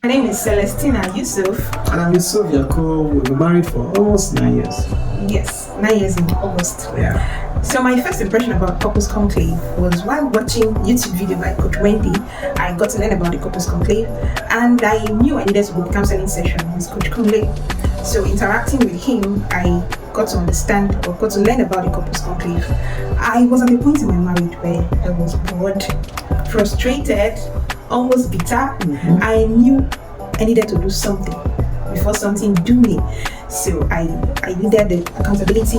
My name is Celestina Yusuf. And I'm Yusuf Yako. We've been married for almost 9 years. Yes, 9 years in August. Yeah. So my first impression about Couples Conclave was while watching YouTube video by Coach Wendy. I got to learn about the Couples Conclave, and I knew I needed to go to counseling session with Coach Conclave. So interacting with him, I got to understand or got to learn about the Couples Conclave. I was at a point in my marriage where I was bored, frustrated, almost bitter. I knew I needed to do something before something do me. So I needed the accountability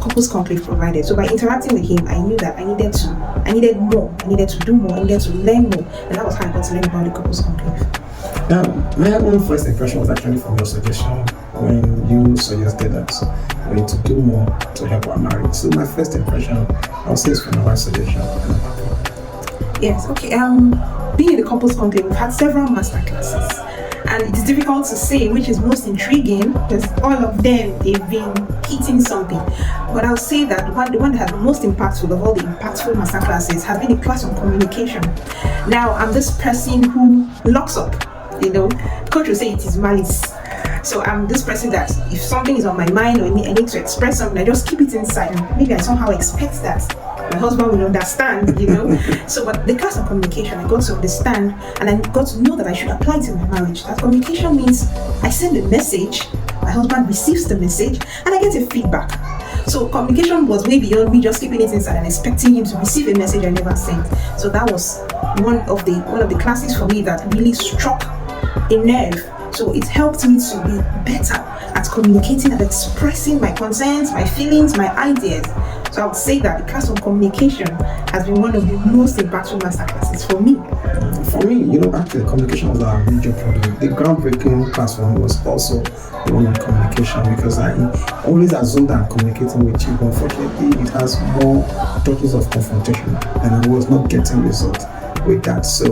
Couples Conclave provided. So by interacting with him, I knew that I needed more. I needed to do more. I needed to learn more. And that was how I got to learn about the Couples Conclave. My own first impression was actually from your suggestion when you suggested that we need to do more to help our marriage. So my first impression, I would say, is from my wife's suggestion. Yes, okay. Being in the Couples Conclave, we've had several master classes. And it's difficult to say which is most intriguing because all of them, they've been hitting something. But I'll say that the one that has been most impactful of all the impactful masterclasses has been a class on communication. Now, I'm this person who locks up, Coach will say it is malice. So I'm this person that if something is on my mind or I need to express something, I just keep it inside. And maybe I somehow expect that my husband will understand, So, but the class of communication, I got to understand and I got to know that I should apply to my marriage. That communication means I send a message, my husband receives the message, and I get a feedback. So communication was way beyond me just keeping it inside and expecting him to receive a message I never sent. So that was one of the classes for me that really struck a nerve. So it helped me to be better at communicating and expressing my concerns, my feelings, my ideas. So I would say that the class on communication has been one of the most impactful masterclasses for me. For me, actually communication was our major problem. The groundbreaking class for me was also the one on communication because I always assumed that I'm communicating with you, but unfortunately it has more touches of confrontation and I was not getting results with that. So,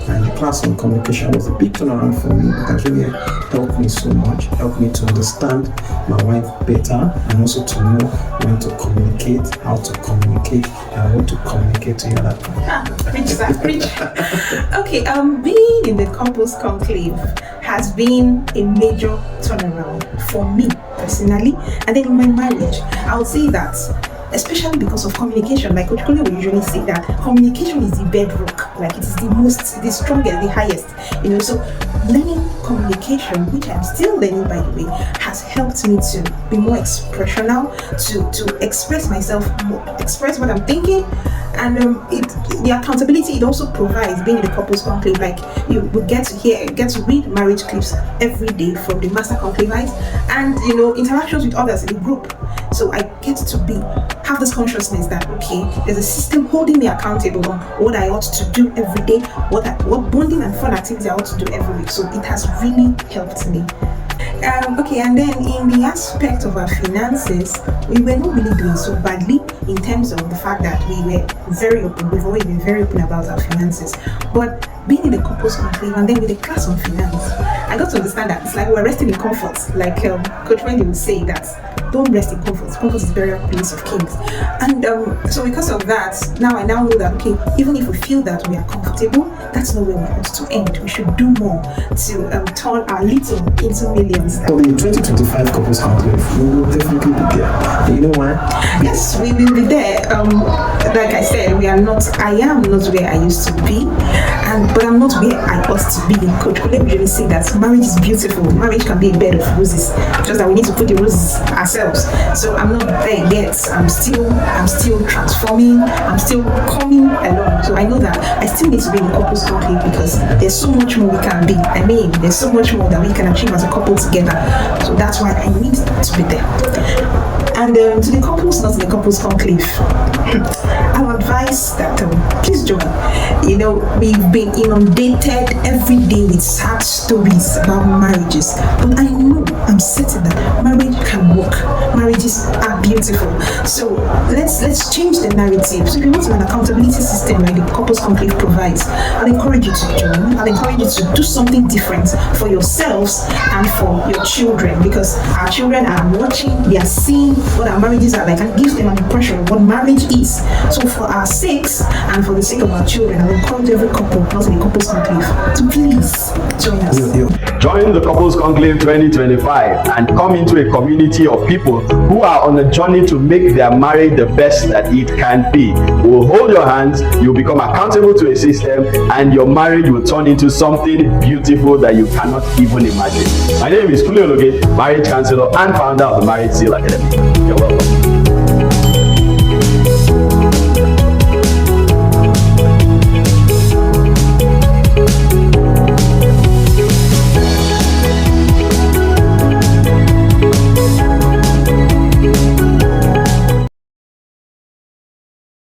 and the class on communication was a big turnaround for me. It has really helped me so much, helped me to understand my wife better and also to know when to communicate, how to communicate, and what to communicate to the other person. Preach that, preach. Okay, being in the Couples Conclave has been a major turnaround for me personally, and then in my marriage, I would say that especially because of communication, like Coach Kole will usually say that communication is the bedrock, like it is the strongest, the highest, So learning communication, which I'm still learning by the way, has helped me to be more expressional, to express myself more, express what I'm thinking, and the accountability it also provides being in the Couples Conclave. Like you will get to read marriage clips every day from the Master Conclavites, and interactions with others in the group. So I get to have this consciousness that there's a system holding me accountable on what I ought to do every day, what bonding and fun activities I ought to do every week. So it has really helped me. And then in the aspect of our finances, we were not really doing so badly in terms of the fact that we were very open. We've always been very open about our finances. But being in the Couples Conclave and then with the class on finance, I got to understand that it's like we're resting in comfort. Like Coach Wendy would say that don't rest in comfort. Comfort is the burial place of kings. And so because of that, I now know that even if we feel that we are comfortable, that's not where we want to end. We should do more to turn our little into millions. For the 2025 Couples Conclave, we will definitely be there. You know why? Yes, we will be there. Like I said, I am not where I used to be, but I'm not where I ought to be. Coach Kole usually say that marriage is beautiful. Marriage can be a bed of roses, just that we need to put the roses ourselves. So I'm not there yet. I'm still transforming. I'm still coming along. So I know that I still need to be in the Couples Conclave because there's so much more we can be. There's so much more that we can achieve as a couple together. So that's why I need to be there. And to the couples not in the Couples Conclave, I would advise that please join. We've been inundated every day with sad stories about marriages, but I know I'm certain that marriage can work. Marriages are beautiful. So let's change the narrative. So if you want an accountability system like the Couples Conclave provides, I'll encourage you to join. I'll encourage you to do something different for yourselves and for your children, because our children are watching, they are seeing what our marriages are like, and gives them an impression of what marriage is. So So for our sakes and for the sake of our children, I will encourage every couple, not in the couples conclave, to please join us. Join the Couples Conclave 2025 and come into a community of people who are on a journey to make their marriage the best that it can be. We'll hold your hands, you'll become accountable to a system, and your marriage will turn into something beautiful that you cannot even imagine. My name is Kule Ologe, marriage counselor and founder of the Marriage Seal Academy. You're welcome.